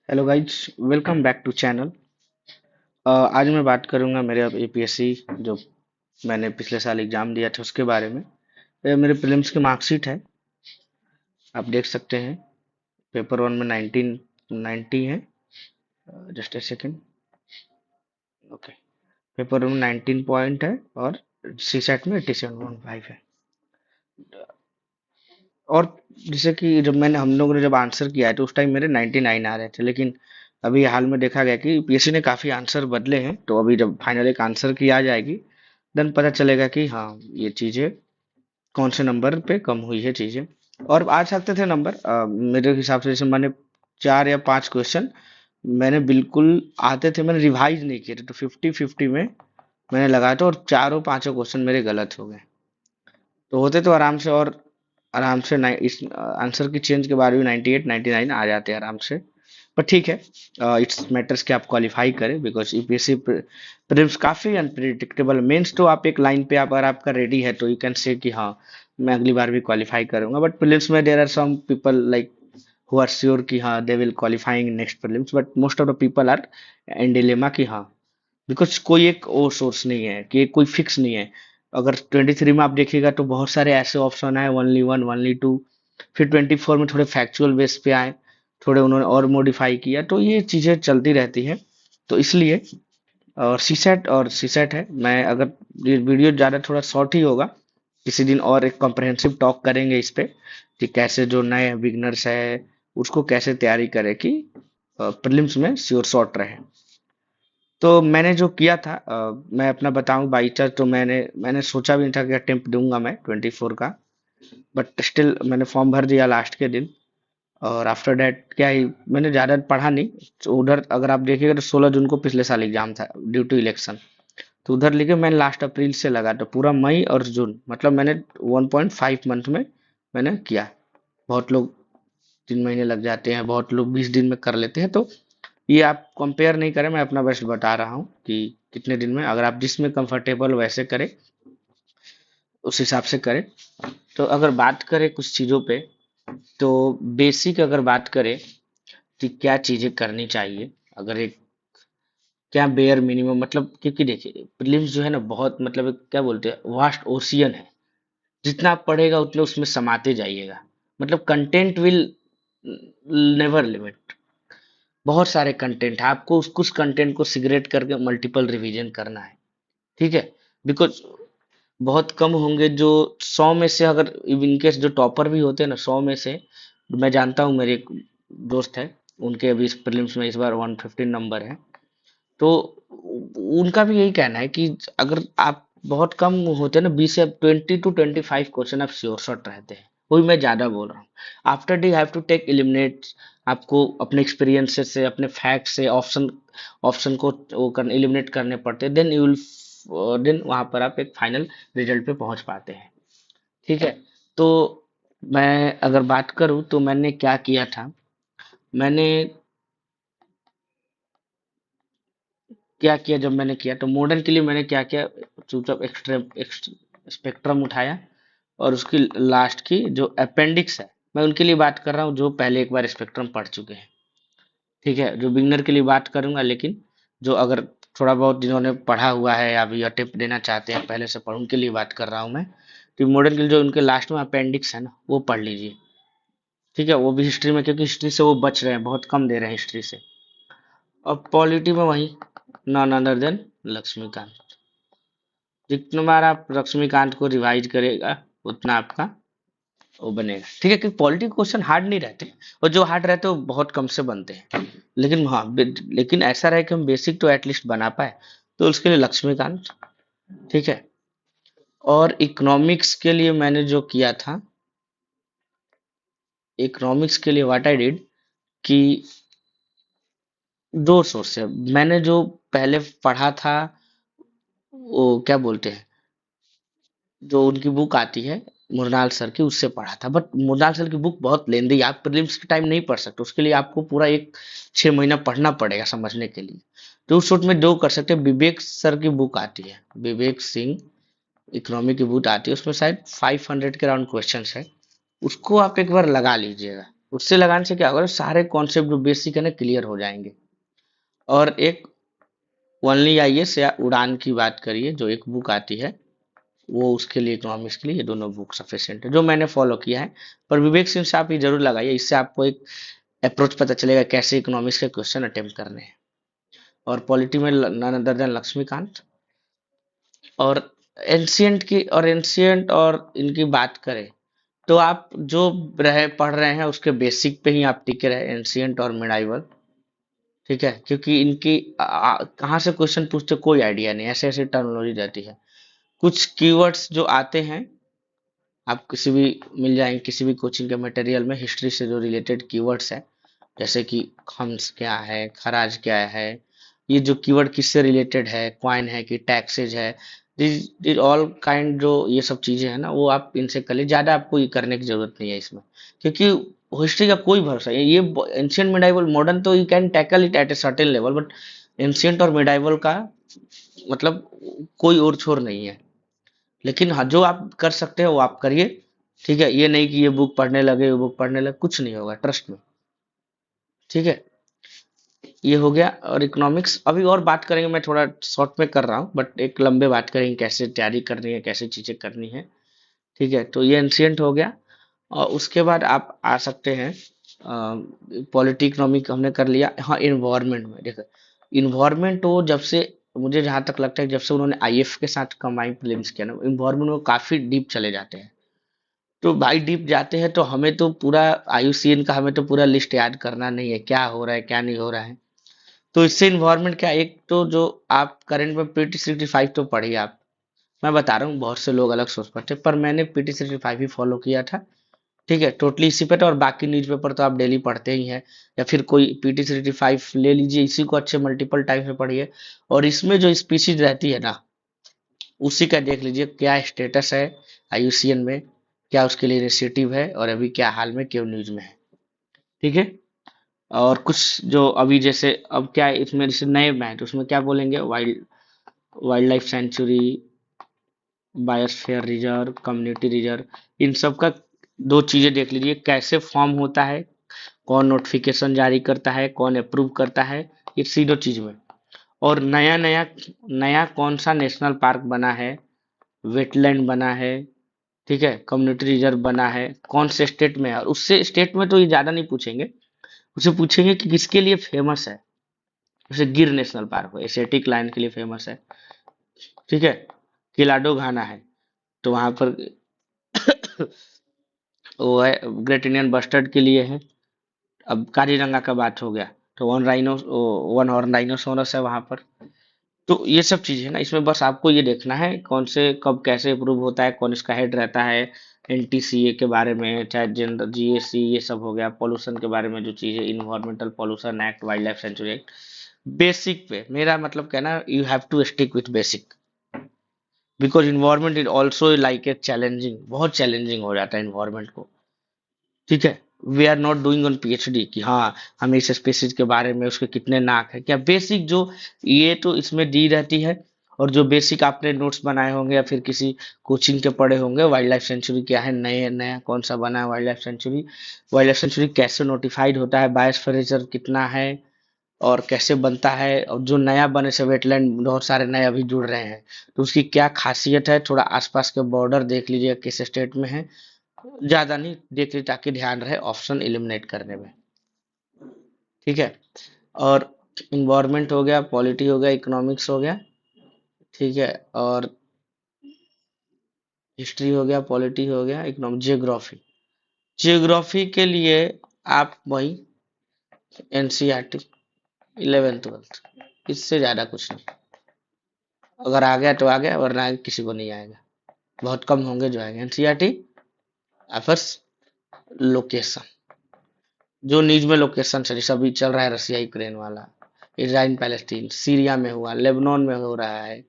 Hello guys, welcome back to channel. आज मैं बात करूंगा मेरे अब एपीएससी जो मैंने पिछले साल एग्जाम दिया था उसके बारे में। ये मेरे प्रीलिम्स की मार्कशीट है, आप देख सकते हैं। पेपर वन में 1990 है। Just a second. Okay, paper one में 19 पॉइंट है और सी सेट में 87.5 है। और जैसे कि जब हम लोगों ने जब आंसर किया है तो उस टाइम मेरे 99 आ रहे थे, लेकिन अभी हाल में देखा गया कि पीएससी ने काफी आंसर बदले हैं, तो अभी जब फाइनल एक आंसर की आ जाएगी देन पता चलेगा कि हाँ, ये चीजें कौन से नंबर पे कम हुई है चीजें। और आ सकते थे नंबर, मेरे हिसाब से जैसे मैंने 4 या 5 क्वेश्चन मैंने बिल्कुल आते थे, मैंने रिवाइज नहीं किए थे, तो 50-50 में मैंने लगाया था और चारों पांचों क्वेश्चन मेरे गलत हो गए। तो होते तो आराम से, और आराम से इस आंसर की चेंज के बाद भी 98 99 आ जाते हैं आराम से। पर ठीक है, इट्स मैटर्स कि आप क्वालिफाई करें, बिकॉज यूपीएससी प्रीलिम्स काफी अनप्रिडिक्टेबल। मेंस तो आप एक लाइन पे आप, अगर आपका रेडी है तो यू कैन से कि हाँ, मैं अगली बार भी क्वालिफाई करूंगा। बट प्रीलिम्स में there are some people like who are sure कि हाँ they will qualifying next prelims, but most of the people are in dilemma कि हाँ, बिकॉज कोई एक वो सोर्स नहीं है कि कोई फिक्स नहीं है। अगर 23 में आप देखिएगा तो बहुत सारे ऐसे ऑप्शन आए, ओनली वन, ओनली टू। फिर 24 में थोड़े फैक्चुअल बेस पे आए, थोड़े उन्होंने और मॉडिफाई किया, तो ये चीजें चलती रहती है। तो इसलिए और सी सेट है। मैं अगर ये वीडियो ज़्यादा थोड़ा शॉर्ट ही होगा, किसी दिन और एक कॉम्प्रहेंसिव टॉक करेंगे इस पे कि कैसे जो नए बिगनर्स है उसको कैसे तैयारी करे कि प्रीलिम्स में श्योर शॉट रहे। तो मैंने जो किया था, मैं अपना बताऊं बाई चांस, तो मैंने सोचा भी नहीं था कि अटेम्प्ट दूंगा मैं 24 का। बट स्टिल मैंने फॉर्म भर दिया लास्ट के दिन। और आफ्टर दैट क्या ही, मैंने ज़्यादा पढ़ा नहीं। तो उधर अगर आप देखिएगा तो 16 जून को पिछले साल एग्जाम था ड्यू टू इलेक्शन। तो उधर लिखे मैंने लास्ट अप्रैल से लगा, तो पूरा मई और जून, मतलब मैंने 1.5 मंथ में मैंने किया। बहुत लोग 3 महीने लग जाते हैं, बहुत लोग 20 दिन में कर लेते हैं। तो ये आप कंपेयर नहीं करें, मैं अपना बेस्ट बता रहा हूँ कि कितने दिन में, अगर आप जिसमें कंफर्टेबल वैसे करें, उस हिसाब से करें। तो अगर बात करें कुछ चीज़ों पे, तो बेसिक अगर बात करें कि क्या चीज़ें करनी चाहिए, अगर एक क्या बेयर मिनिमम, मतलब क्योंकि देखिए प्रीलिम्स जो है ना, बहुत मतलब क्या बोलते हैं, वास्ट ओशियन है। जितना आप पढ़ेगा उतने उसमें समाते जाइएगा, मतलब कंटेंट विल नेवर लिमिट। बहुत सारे कंटेंट है, आपको उस कुछ कंटेंट को सिगरेट करके मल्टीपल रिवीजन करना है। ठीक है, बिकॉज बहुत कम होंगे जो 100 में से, अगर इनकेस जो टॉपर भी होते हैं ना 100 में से, मैं जानता हूँ मेरे एक दोस्त है, उनके अभी प्रीलिम्स में इस बार 115 नंबर है। तो उनका भी यही कहना है कि अगर आप बहुत कम होते हैं ना, 20 से 20 to 25 क्वेश्चन आप श्योर शॉट रहते हैं, वही मैं ज्यादा बोल रहा हूँ। After the have to take eliminate, आपको अपने एक्सपीरियंस से अपने फैक्ट से ऑप्शन ऑप्शन को वो कर एलिमिनेट करने पड़ते हैं, देन यू विल, देन वहां पर आप एक फाइनल रिजल्ट पे पहुंच पाते हैं। ठीक है। तो मैं अगर बात करूं तो मैंने क्या किया था, मैंने क्या किया, जब मैंने किया तो मॉडर्न के लिए मैंने क्या किया, चुपचाप स्पेक्ट्रम उठाया और उसकी लास्ट की जो अपेंडिक्स है, मैं उनके लिए बात कर रहा हूँ जो पहले एक बार स्पेक्ट्रम पढ़ चुके हैं। ठीक है, जो बिगनर के लिए बात करूंगा, लेकिन जो अगर थोड़ा बहुत जिन्होंने पढ़ा हुआ है या अभी अटेम्प्ट देना चाहते हैं पहले से पढ़, उनके लिए बात कर रहा हूँ मैं। तो मॉडर्न के लिए जो उनके लास्ट में अपेंडिक्स है ना, वो पढ़ लीजिए। ठीक है, वो भी हिस्ट्री में, क्योंकि हिस्ट्री से वो बच रहे हैं, बहुत कम दे रहे हैं हिस्ट्री से। अब पॉलिटी में वही, नॉन अदर देन लक्ष्मीकांत। जितनी बार आप लक्ष्मीकांत को रिवाइज करेगा उतना आपका वो बनेगा। ठीक है, क्योंकि पॉलिटी क्वेश्चन हार्ड नहीं रहते, और जो हार्ड रहते हैं वो बहुत कम से बनते हैं। लेकिन हाँ, लेकिन ऐसा रहे कि हम बेसिक तो एटलीस्ट बना पाए, तो उसके लिए लक्ष्मीकांत। ठीक है। और इकोनॉमिक्स के लिए मैंने जो किया था, इकोनॉमिक्स के लिए व्हाट आई डिड कि दो सोर्स है। मैंने जो पहले पढ़ा था, वो क्या बोलते हैं, जो उनकी बुक आती है मुरनाल सर की, उससे पढ़ा था। बट मुरनाल सर की बुक बहुत लेंदी, आप प्रीलिम्स के टाइम नहीं पढ़ सकते, उसके लिए आपको पूरा एक 6 महीना पढ़ना पड़ेगा समझने के लिए। तो उस शॉर्ट में जो कर सकते हैं, विवेक सर की बुक आती है, विवेक सिंह इकोनॉमी की बुक आती है, उसमें शायद 500 के अराउंड क्वेश्चन है। उसको आप एक बार लगा लीजिएगा, उससे लगाने से क्या होगा, सारे कॉन्सेप्ट जो बेसिक है ना क्लियर हो जाएंगे। और एक ओनली आईएएस या उड़ान की बात करिए, जो एक बुक आती है, वो उसके लिए, इकोनॉमिक्स के लिए ये दोनों बुक सफिशिएंट है, जो मैंने फॉलो किया है। पर विवेक सिंह से आप ये जरूर लगाइए, इससे आपको एक अप्रोच पता चलेगा कैसे इकोनॉमिक्स के क्वेश्चन अटेम्प्ट करने हैं। और पॉलिटी में नन अदर देन लक्ष्मीकांत। और एंशियंट और इनकी बात करें, तो आप जो रहे पढ़ रहे हैं उसके बेसिक पे ही आप टिके रहे, एंशियंट और मिडाइवल। ठीक है, क्योंकि इनकी कहाँ से क्वेश्चन पूछते कोई आइडिया नहीं, ऐसे ऐसे टर्मिनोलॉजी रहती है। कुछ कीवर्ड्स जो आते हैं, आप किसी भी मिल जाएंगे किसी भी कोचिंग के मटेरियल में, हिस्ट्री से जो रिलेटेड कीवर्ड्स है, जैसे कि खम्स क्या है, खराज क्या है, ये जो कीवर्ड किससे रिलेटेड है, क्वाइन है कि टैक्सेज है, दिस ऑल काइंड, जो ये सब चीजें हैं ना, वो आप इनसे कर लीजिए, ज्यादा आपको ये करने की जरूरत नहीं है इसमें। क्योंकि हिस्ट्री का कोई भरोसा नहीं, ये एंशियंट मिडाइवल मॉडर्न तो you can tackle it at a certain level, but ancient और मिडाइवल का मतलब कोई और छोर नहीं है। लेकिन हाँ, जो आप कर सकते हो वो आप करिए। ठीक है, ये नहीं कि ये बुक पढ़ने लगे, ये बुक पढ़ने लगे, कुछ नहीं होगा, ट्रस्ट में। ठीक है, ये हो गया। और इकोनॉमिक्स अभी और बात करेंगे, मैं थोड़ा शॉर्ट में कर रहा हूँ, बट एक लंबे बात करेंगे कैसे तैयारी करनी है, कैसे चीजें करनी है। ठीक है, तो ये एंशियंट हो गया। और उसके बाद आप आ सकते हैं, पॉलिटी इकोनॉमिक हमने कर लिया। हाँ, इन्वायरमेंट में देखो, इन्वायरमेंट वो जब से, मुझे जहां तक लगता है जब से उन्होंने आईएफ के साथ कंबाइन प्रीलिम्स किया ना, इन्वायरमेंट में काफी डीप चले जाते हैं। तो भाई डीप जाते हैं तो हमें तो पूरा आईयूसीएन का हमें तो पूरा लिस्ट याद करना नहीं है, क्या हो रहा है क्या नहीं हो रहा है। तो इससे इन्वायरमेंट क्या, एक तो जो आप करंट में पीटी 65 तो पढ़िए आप। मैं बता रहा हूँ, बहुत से लोग अलग सोच पाते हैं, पर मैंने पीटी 65 ही फॉलो किया था। ठीक है, टोटली इसी पे था। और बाकी न्यूज़पेपर तो आप डेली पढ़ते ही हैं, या फिर कोई पीटी 65 ले लीजिए, इसी को अच्छे मल्टीपल टाइम से पढ़िए। और इसमें जो स्पीशीज रहती है ना, उसी का देख लीजिए क्या स्टेटस है आईयूसीएन में, क्या उसके लिए इनिशिएटिव है, और अभी क्या हाल में क्यों न्यूज में है। ठीक है। और कुछ जो अभी जैसे अब क्या है, इसमें जैसे नए में है तो उसमें क्या बोलेंगे, wild life sanctuary, biosphere reserve, community reserve, इन सब का दो चीजें देख लीजिए, कैसे फॉर्म होता है, कौन नोटिफिकेशन जारी करता है, कौन अप्रूव करता है, ये तीनों चीज में। और नया नया नया कौन सा नेशनल पार्क बना है, वेटलैंड बना है, ठीक है, कम्युनिटी रिजर्व बना है, कौन से स्टेट में है। और उससे स्टेट में तो ये ज्यादा नहीं पूछेंगे, उसे पूछेंगे कि किसके लिए फेमस है। जैसे गिर नेशनल पार्क है, एशियाटिक लायन के लिए फेमस है। ठीक है, किलाडो घाना है, तो वहां पर वो है, ग्रेट इंडियन बस्टर्ड के लिए है। अब काजीरंगा का बात हो गया, तो वन हॉर्न राइनोसोरस है वहां पर। तो ये सब चीजें ना, इसमें बस आपको ये देखना है कौन से कब कैसे अप्रूव होता है, कौन इसका हेड रहता है। एनटीसीए के बारे में, चाहे जनरल जीएसी, ये सब हो गया। पॉल्यूशन के बारे में जो चीजें, environmental pollution act, wild life sanctuary act, basic पे मेरा मतलब कहना, you have to stick with basic, because environment is also like a challenging, बहुत चैलेंजिंग हो जाता है इन्वायरमेंट को। ठीक है, we are not doing on PhD कि हाँ हमें इस स्पीसीज के बारे में, उसके कितने नाक है क्या, बेसिक जो, ये तो इसमें दी रहती है। और जो बेसिक आपने नोट्स बनाए होंगे या फिर किसी कोचिंग के पढ़े होंगे, वाइल्ड लाइफ सेंचुरी क्या है, नए नया कौन सा बना है wild life century, wild life century कैसे नोटिफाइड होता है, बायोस्फीयर रिजर्व कितना है, और कैसे बनता है, और जो नया बने से वेटलैंड बहुत सारे नए अभी जुड़ रहे हैं, तो उसकी क्या खासियत है, थोड़ा आसपास के बॉर्डर देख लीजिए किस स्टेट में है, ज्यादा नहीं देख लीजिए ताकि ध्यान रहे ऑप्शन एलिमिनेट करने में। ठीक है। और इन्वायरमेंट हो गया, पॉलिटी हो गया, इकोनॉमिक्स हो गया। ठीक है। और हिस्ट्री हो गया, पॉलिटी हो गया, इकोनॉमिक, जियोग्राफी। जियोग्राफी के लिए आप वही एनसीईआरटी 11th 12th, इससे ज्यादा कुछ नहीं। अगर आ गया तो आ गया, वरना किसी को नहीं आएगा, बहुत कम होंगे जो आएंगे। एनसीईआरटी एफर्स, लोकेशन, जो न्यूज में लोकेशन से जैसे अभी चल रहा है रसिया यूक्रेन वाला, इजराइल पैलेस्टीन, सीरिया में हुआ, लेबनान में हो रहा है,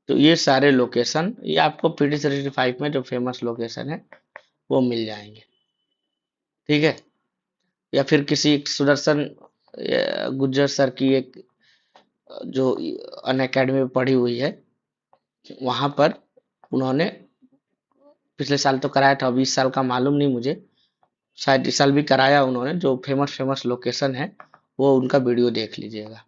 तो ये सारे लोकेशन, ये आपको पीटी 35 में जो फेमस लोकेशन है वो मिल जाएंगे। ठीक है। या फिर किसी सुदर्शन गुज्जर सर की एक, जो अन अकेडमी में पढ़ी हुई है, वहां पर उन्होंने पिछले साल तो कराया था, 20 साल का मालूम नहीं मुझे, शायद इस साल भी कराया उन्होंने, जो फेमस फेमस लोकेशन है वो उनका वीडियो देख लीजिएगा।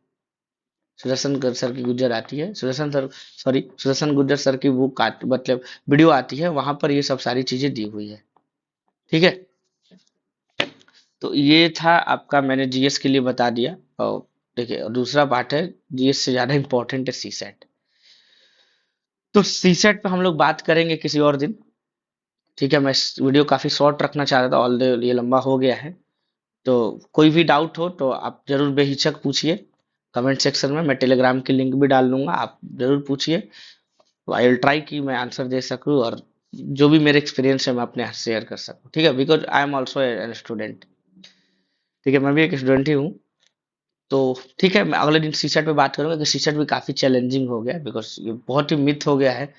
सुदर्शन सर की गुज्जर आती है, Sudarshan sir, sorry Sudarshan Gujjar sir की बुक मतलब वीडियो आती है, वहां पर ये सब सारी चीजें दी हुई है। ठीक है, तो ये था आपका, मैंने जीएस के लिए बता दिया। और देखिए, और दूसरा पार्ट है, जीएस से ज्यादा इंपॉर्टेंट है सीसेट। तो सीसेट पे हम लोग बात करेंगे किसी और दिन। ठीक है, मैं इस वीडियो काफी शॉर्ट रखना चाह रहा था, ऑल ये लंबा हो गया है। तो कोई भी डाउट हो तो आप जरूर बेहिचक पूछिए कमेंट सेक्शन में, मैं टेलीग्राम की लिंक भी डाल दूंगा, आप जरूर पूछिए। आई विल ट्राई कि मैं आंसर दे सकूं, और जो भी मेरे एक्सपीरियंस है मैं अपने शेयर कर सकूं। ठीक है, because I am also an student. ठीक है, मैं भी एक स्टूडेंट ही हूँ। तो ठीक है, मैं अगले दिन सीसेट पे बात करूंगा कि सीसेट भी काफी चैलेंजिंग हो गया है, बिकॉज ये बहुत ही मिथ हो गया है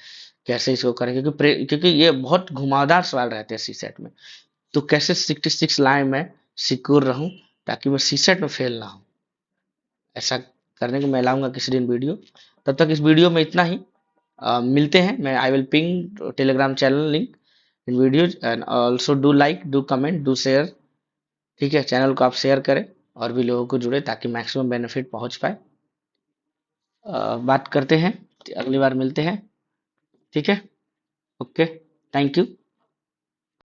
कैसे इसको करें, क्योंकि क्योंकि ये बहुत घुमावदार सवाल रहते हैं सीसेट में। तो कैसे 66 लाए मैं सिक्योर रहूं, ताकि मैं सीसेट में फेल ना हूं। ऐसा करने को मैं लाऊंगा किसी दिन वीडियो। तब तक इस वीडियो में इतना ही। मिलते हैं, मैं I will ping Telegram channel link in videos, and also do like, do comment, do share. ठीक है, चैनल को आप शेयर करें और भी लोगों को जुड़े, ताकि मैक्सिमम बेनिफिट पहुंच पाए। बात करते हैं, अगली बार मिलते हैं। ठीक है, ओके, थैंक यू।